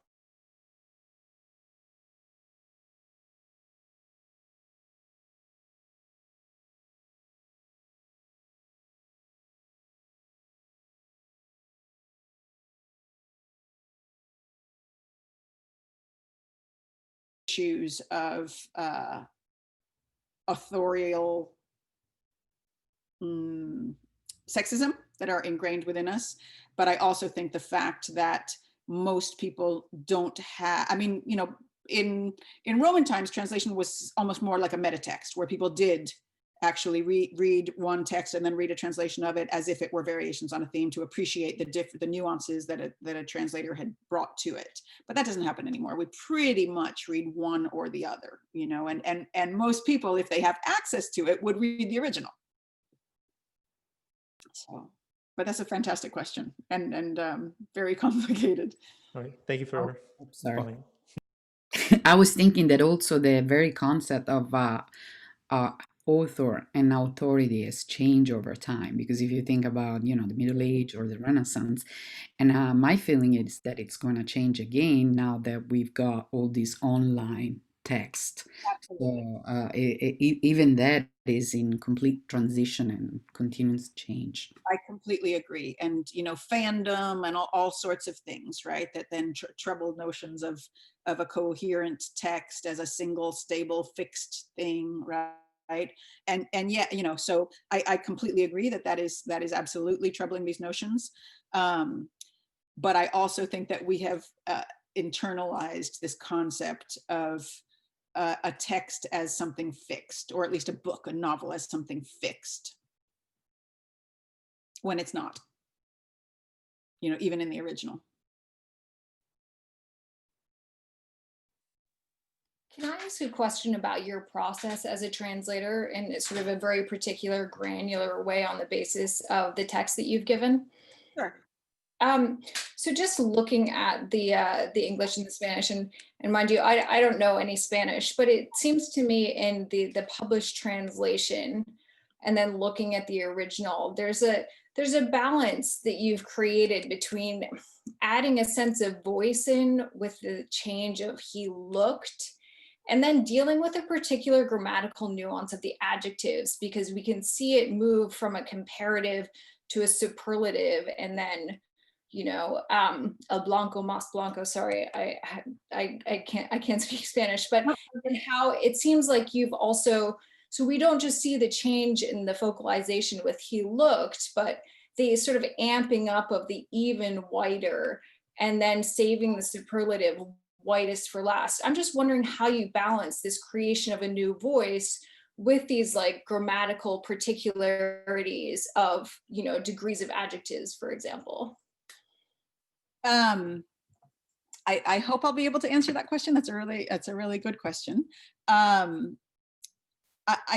issues of authorial sexism that are ingrained within us. But I also think the fact that most people don't have, I mean, in Roman times, translation was almost more like a metatext, where people did actually read one text and then read a translation of it as if it were variations on a theme, to appreciate the nuances that a translator had brought to it. But that doesn't happen anymore. We pretty much read one or the other, and most people, if they have access to it, would read the original. So, but that's a fantastic question and very complicated. All right, thank you for Sorry. I was thinking that also the very concept of author and authority has changed over time, because if you think about the Middle Age or the Renaissance, and my feeling is that it's going to change again now that we've got all this online text. Absolutely. So even that is in complete transition and continuous change. I completely agree. And, fandom and all sorts of things, right? That then trouble notions of a coherent text as a single, stable, fixed thing, right? And yeah, so I completely agree that is absolutely troubling these notions. But I also think that we have internalized this concept of a text as something fixed, or at least a book, a novel as something fixed, when it's not, even in the original. Can I ask a question about your process as a translator in sort of a very particular granular way on the basis of the text that you've given? Sure. So just looking at the English and the Spanish, and mind you, I don't know any Spanish, but it seems to me in the published translation, and then looking at the original, there's a balance that you've created between adding a sense of voice in with the change of he looked, and then dealing with a particular grammatical nuance of the adjectives, because we can see it move from a comparative to a superlative, and then el blanco más blanco. Sorry, I can't speak Spanish, but and how it seems like you've also, so we don't just see the change in the focalization with he looked, but the sort of amping up of the even whiter, and then saving the superlative whitest for last. I'm just wondering how you balance this creation of a new voice with these like grammatical particularities of, degrees of adjectives, for example. I hope I'll be able to answer that question. That's a really good question. I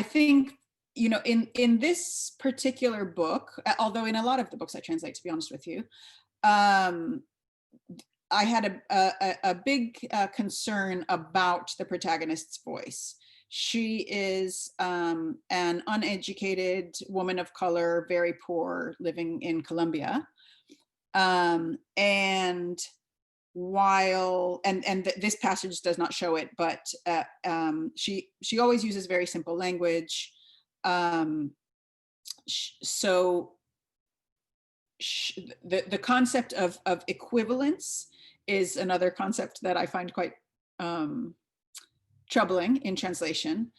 think, in this particular book, although in a lot of the books I translate, to be honest with you, I had a big concern about the protagonist's voice. She is an uneducated woman of color, very poor, living in Colombia. And while, this passage does not show it, but she always uses very simple language. So the concept of equivalence is another concept that I find quite troubling in translation.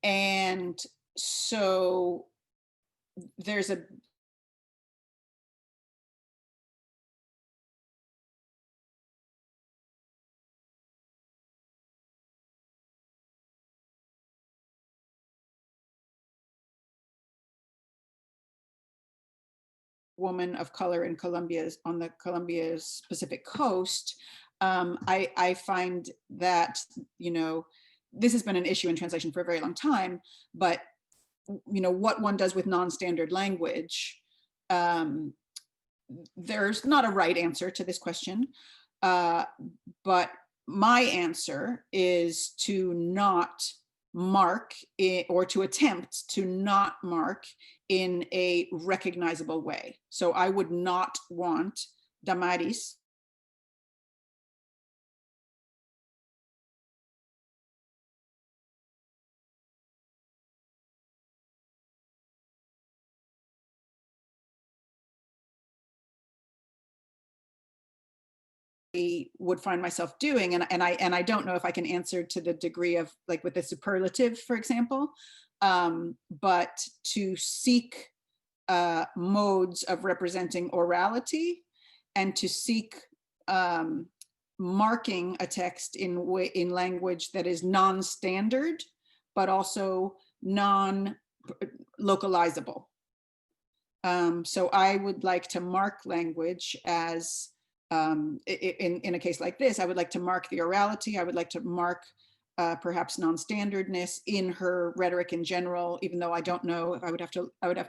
And so there's a woman of color in on the Colombia's Pacific coast. I find that, this has been an issue in translation for a very long time, but what one does with non-standard language, there's not a right answer to this question, but my answer is to not mark it, or to attempt to not mark in a recognizable way. So I would not want Damaris would find myself doing, and I don't know if I can answer to the degree of, like, with the superlative, for example, but to seek modes of representing orality, and to seek marking a text in language that is non-standard, but also non-localizable. So I would like to mark language as, in a case like this, I would like to mark the orality. I would like to mark perhaps non-standardness in her rhetoric in general, even though I don't know if I would have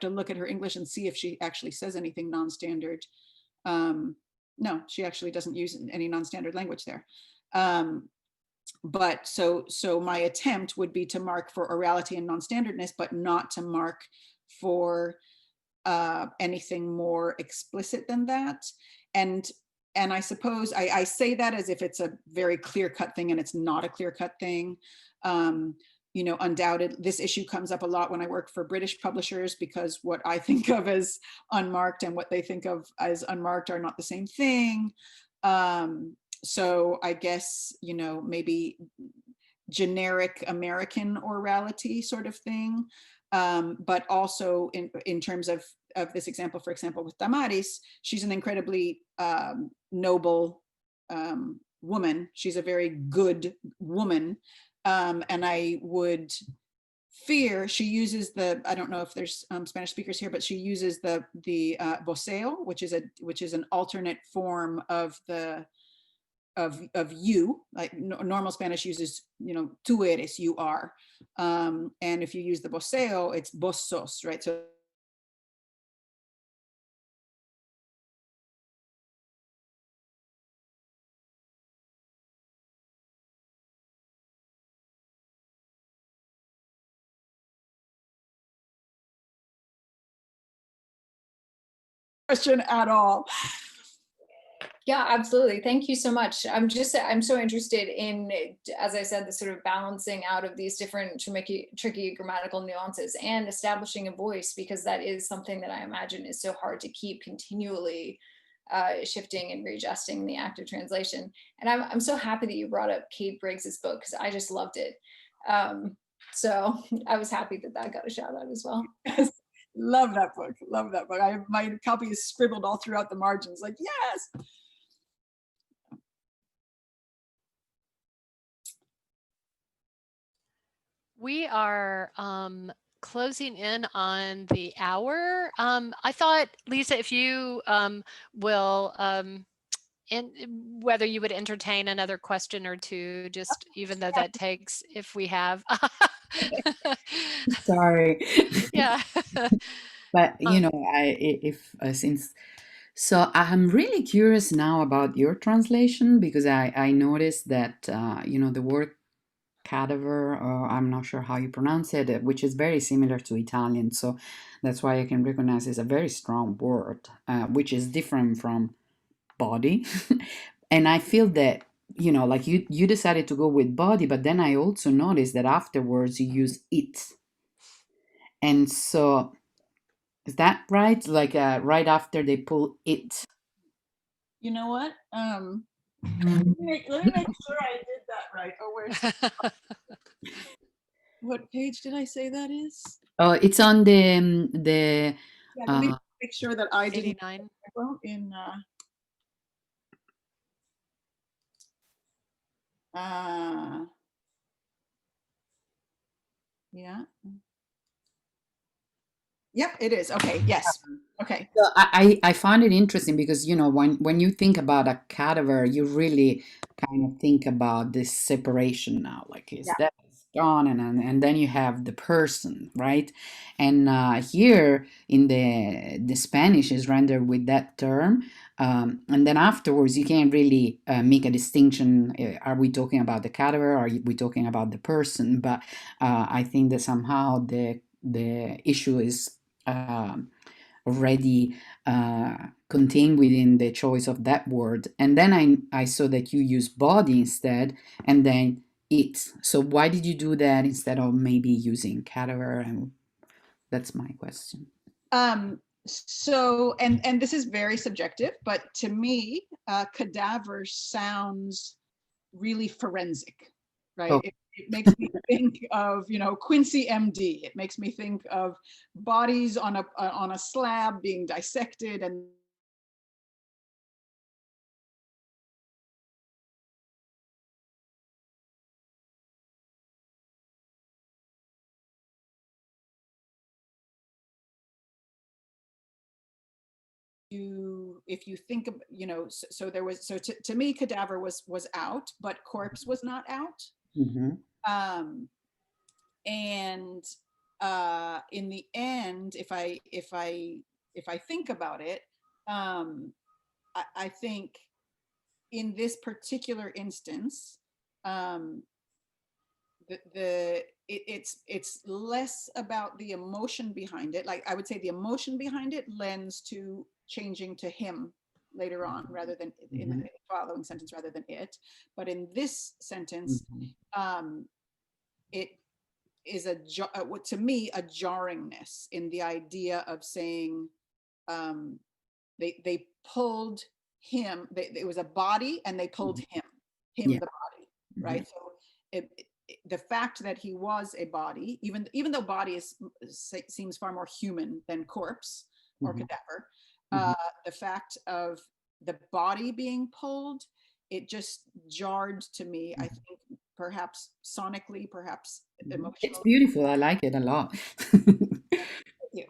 to look at her English and see if she actually says anything non-standard. No, she actually doesn't use any non-standard language there. But so my attempt would be to mark for orality and non-standardness, but not to mark for anything more explicit than that. And I suppose I say that as if it's a very clear-cut thing, and it's not a clear-cut thing. Undoubted, this issue comes up a lot when I work for British publishers, because what I think of as unmarked and what they think of as unmarked are not the same thing. So I guess, maybe generic American orality sort of thing. But also in terms of this example, for example, with Damaris, she's an incredibly noble woman. She's a very good woman. And I would fear, she uses I don't know if there's Spanish speakers here, but she uses the voceo, which is an alternate form of you. Like normal Spanish uses, tú eres, you are. And if you use the voceo, it's vos sos, right? So question at all. Yeah, absolutely. Thank you so much. I'm so interested in, as I said, the sort of balancing out of these different tricky grammatical nuances and establishing a voice, because that is something that I imagine is so hard to keep continually shifting and readjusting in the act of translation. And I'm so happy that you brought up Kate Briggs's book, because I just loved it. So I was happy that that got a shout out as well. Yes. Love that book. Love that book. My copy is scribbled all throughout the margins, like, yes. We are closing in on the hour. I thought, Lisa, if you will, whether you would entertain another question or two, just even though that takes, if we have. Sorry. Yeah. But you know, if since so I'm really curious now about your translation, because I noticed that you know, the word cadaver, or I'm not sure how you pronounce it, which is very similar to Italian, so that's why I can recognize it's a very strong word, which is different from body. And I feel that, you know, like you decided to go with body, but then I also noticed that afterwards you use it. And so is that right? Like right after they pull it. You know what? Let me make sure I did that right. Oh, where's what page did I say that is? Oh, it's on the Yeah, let me make sure that I didn't 89. in yeah. Yep, it is. Okay, yes. Okay. So I find it interesting because, you know, when you think about a cadaver, you really kind of think about this separation now, like his Yeah. death is gone, and then you have the person, right? And here in the Spanish is rendered with that term, and then afterwards you can't really make a distinction. Are we talking about the cadaver? Are we talking about the person? But I think that somehow the issue is. Already contained within the choice of that word. And then I saw that you use body instead, and then it. So why did you do that instead of maybe using cadaver? And that's my question. So, and this is very subjective, but to me, cadaver sounds really forensic, right? Oh. It makes me think of, you know, Quincy MD. It makes me think of bodies on a slab being dissected and if you think of, you know, so there was, so to me, cadaver was out, but corpse was not out. Mm-hmm. And in the end, if I think about it, I think in this particular instance, it's less about the emotion behind it. Like I would say the emotion behind it lends to changing to him later on, rather than in the following sentence, rather than it. But in this sentence, it is to me a jarringness in the idea of saying they pulled him. It was a body, and they pulled him Yeah. the body, right? So the fact that he was a body, even though body seems far more human than corpse or cadaver, the fact of the body being pulled, it just jarred to me. I think perhaps sonically, perhaps emotionally. It's beautiful. I like it a lot. Thank you.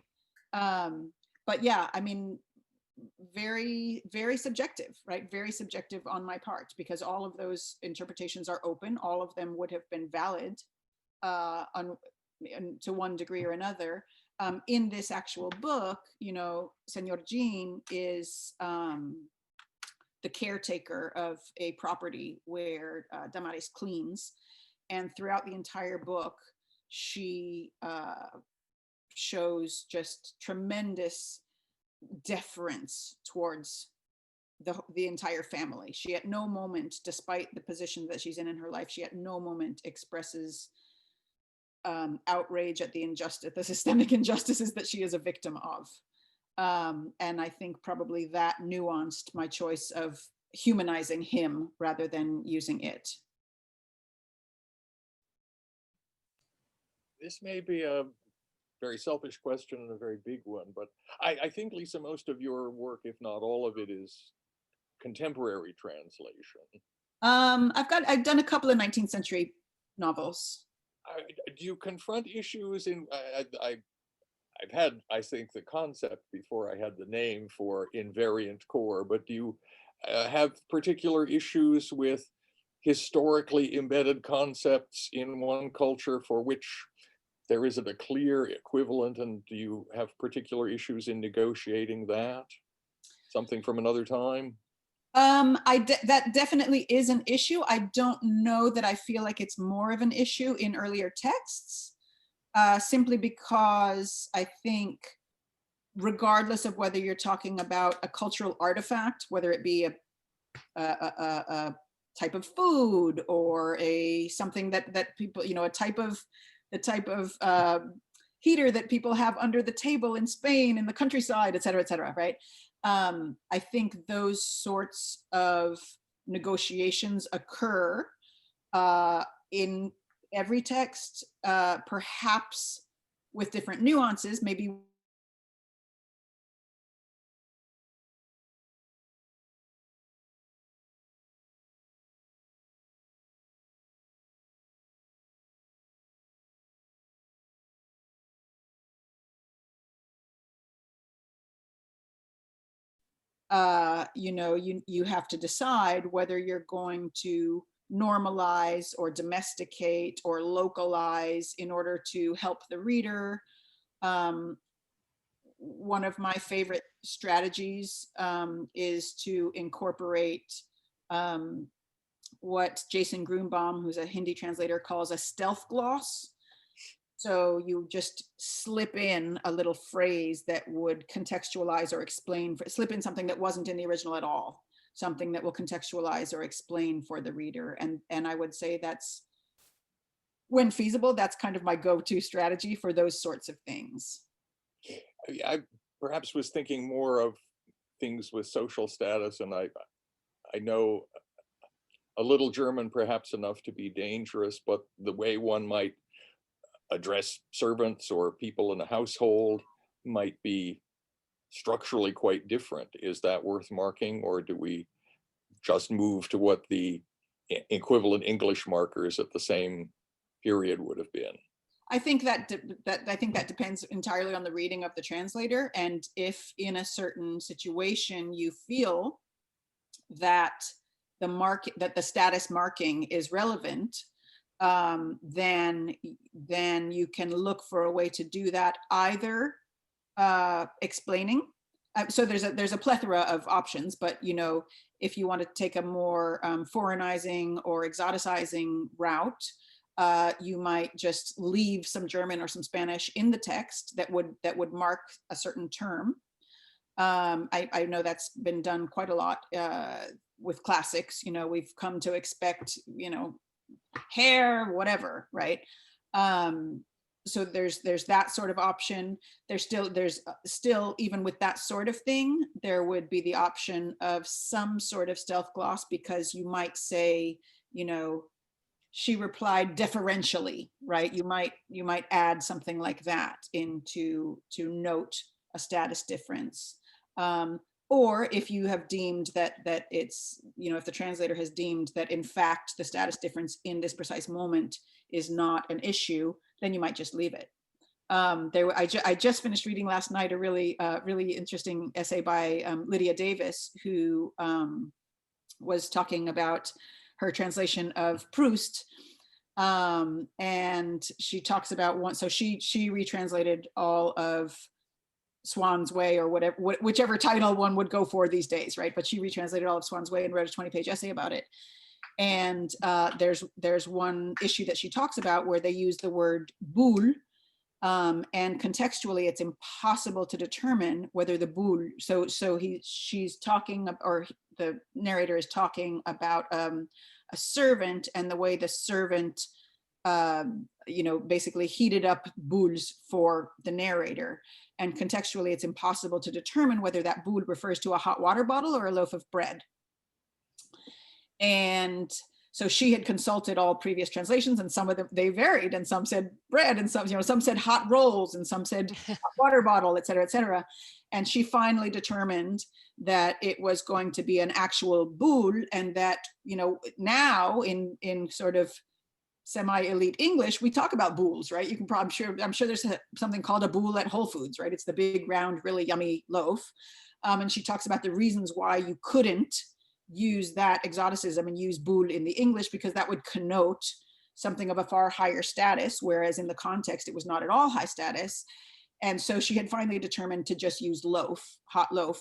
But yeah, I mean, very, very subjective, right? Very subjective on my part, because all of those interpretations are open. All of them would have been valid to one degree or another. In this actual book, you know, Senor Jean is the caretaker of a property where Damaris cleans. And throughout the entire book, she shows just tremendous deference towards the entire family. She at no moment, despite the position that she's in her life, she at no moment expresses outrage at the injustice, the systemic injustices that she is a victim of. And I think probably that nuanced my choice of humanizing him rather than using it. This may be a very selfish question and a very big one, but I think, Lisa, most of your work, if not all of it, is contemporary translation. I've done a couple of 19th century novels. Do you confront issues in, I've had, I think, the concept before I had the name for invariant core, but do you have particular issues with historically embedded concepts in one culture for which there isn't a clear equivalent, and do you have particular issues in negotiating that? Something from another time? That definitely is an issue. I don't know that I feel like it's more of an issue in earlier texts, simply because I think regardless of whether you're talking about a cultural artifact, whether it be a type of food or something that people, you know, the type of heater that people have under the table in Spain, in the countryside, et cetera, right? I think those sorts of negotiations occur in every text, perhaps with different nuances, maybe. You know, you have to decide whether you're going to normalize or domesticate or localize in order to help the reader. One of my favorite strategies is to incorporate what Jason Grunbaum, who's a Hindi translator, calls a stealth gloss. So you just slip in a little phrase that would contextualize or explain, slip in something that wasn't in the original at all, something that will contextualize or explain for the reader. And I would say that's, when feasible, that's kind of my go-to strategy for those sorts of things. I perhaps was thinking more of things with social status, and I know a little German, perhaps enough to be dangerous, but the way one might address servants or people in a household might be structurally quite different. Is that worth marking, or do we just move to what the equivalent English markers at the same period would have been? I think that depends entirely on the reading of the translator, and if in a certain situation you feel that the status marking is relevant, then you can look for a way to do that, either explaining. So there's a plethora of options, but you know, if you want to take a more foreignizing or exoticizing route, you might just leave some German or some Spanish in the text that would mark a certain term. I know that's been done quite a lot with classics. You know, we've come to expect, you know, hair, whatever, right? So there's that sort of option. There's still, even with that sort of thing, there would be the option of some sort of stealth gloss, because you might say, you know, she replied deferentially, right? You might add something like that to note a status difference. Or if you have deemed that it's, you know, if the translator has deemed that in fact the status difference in this precise moment is not an issue, then you might just leave it. I just finished reading last night a really interesting essay by Lydia Davis, who was talking about her translation of Proust. And she talks about so she retranslated all of Swann's Way, or whichever title one would go for these days, right? But she retranslated all of Swann's Way and wrote a 20-page essay about it. And there's one issue that she talks about where they use the word boule And contextually, it's impossible to determine whether the boule, she's talking, or the narrator is talking about a servant, and the way the servant, basically heated up boules for the narrator. And contextually, it's impossible to determine whether that boule refers to a hot water bottle or a loaf of bread. And so she had consulted all previous translations, and some of them, they varied, and some said bread, and some said hot rolls, and some said hot water bottle, et cetera, et cetera. And she finally determined that it was going to be an actual boule, and that, now in sort of semi-elite English, we talk about boules, right? You can probably, I'm sure there's something called a boule at Whole Foods, right? It's the big, round, really yummy loaf. And she talks about the reasons why you couldn't use that exoticism and use boule in the English, because that would connote something of a far higher status, whereas in the context, it was not at all high status. And so she had finally determined to just use loaf, hot loaf.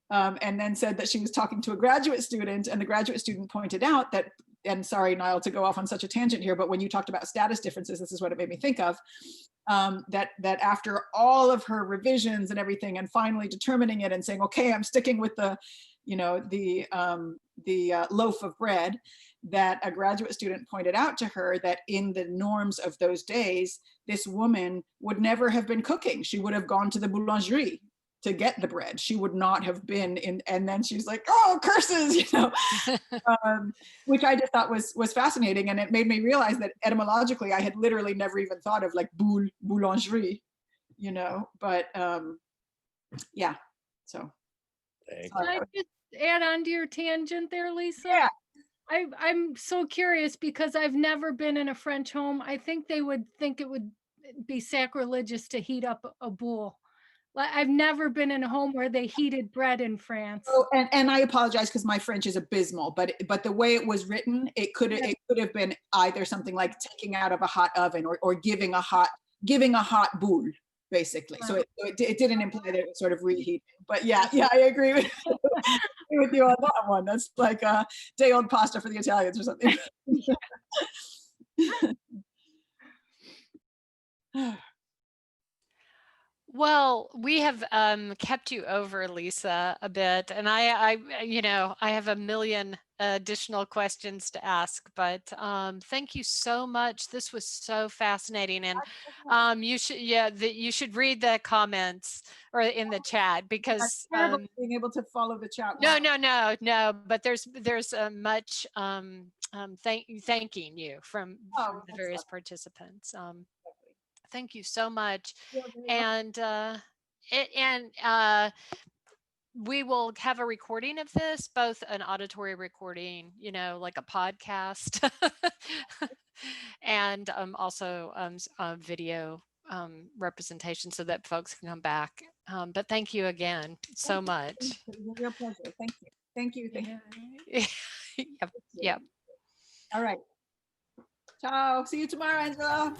And then said that she was talking to a graduate student, and the graduate student pointed out that, and sorry, Niall, to go off on such a tangent here, but when you talked about status differences, this is what it made me think of, that after all of her revisions and everything, and finally determining it and saying, okay, I'm sticking with the loaf of bread, that a graduate student pointed out to her that in the norms of those days, this woman would never have been cooking. She would have gone to the boulangerie to get the bread. She would not have been in, and then she's like, oh, curses, which I just thought was fascinating. And it made me realize that etymologically, I had literally never even thought of like boule, boulangerie, but yeah, so. Can I just add on to your tangent there, Lisa? Yeah. I'm so curious, because I've never been in a French home. I think they would think it would be sacrilegious to heat up a boule. I've never been in a home where they heated bread in France. Oh, and I apologize because my French is abysmal, but the way it was written, it could have been either something like taking out of a hot oven, or giving a hot boule, basically. So it didn't imply that it was sort of reheating. But yeah, I agree with you on that one. That's like a day-old pasta for the Italians or something. Well, we have kept you over, Lisa, a bit, and I have a million additional questions to ask, but thank you so much. This was so fascinating, and you should read the comments or in the chat, because being able to follow the chat. No, but there's much thanking you from the various participants. Thank you so much. And we will have a recording of this, both an auditory recording, like a podcast, and also a video representation, so that folks can come back. But thank you again so much. It was a real pleasure. Thank you. Yep. All right. Ciao. See you tomorrow, Angela.